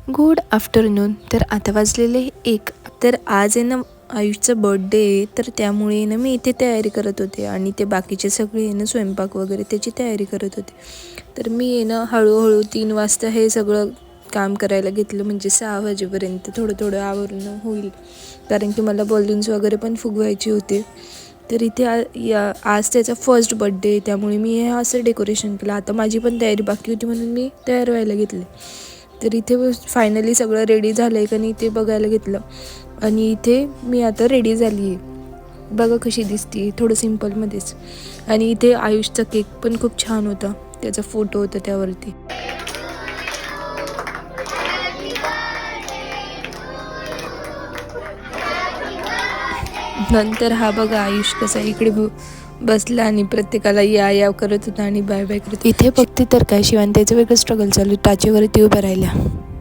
Good afternoon. तर आता वाजलेले 1. तर आज आहे ना आयुषचा बर्थडे आहे, तर त्यामुळे ना मी इथे तयारी करत होते आणि ते बाकीचे सगळे आहे ना स्वयंपाक वगैरे त्याची तयारी करत होते. तर मी आहे ना हळूहळू 3 वाजता हे सगळं काम करायला घेतलं, म्हणजे 6 वाजेपर्यंत थोडं थोडं आवरून होईल, कारण की मला बलून्स वगैरे पण फुगवायचे होते. तर इथे आज त्याचा फर्स्ट बर्थडे आहे, त्यामुळे मी हे असं डेकोरेशन केलं. आता माझी पण तयारी बाकी होती म्हणून मी तयार व्हायला घेतले. तर इथे फायनली सगळं रेडी झालं आहे का नाही ते बघायला घेतलं आणि इथे मी आता रेडी झाली आहे. बघा कशी दिसते, थोडं सिम्पलमध्येच. आणि इथे आयुषचा केक पण खूप छान होता, त्याचा फोटो होता त्यावरती. नंतर हा बघा आयुष कसा इकडे बसला आणि प्रत्येकाला या करत होता आणि बाय बाय करत. इथे बघते तर काय, शिवान त्याचं वेगळं स्ट्रगल चालू, टाचेवरती उभं राहिल्या.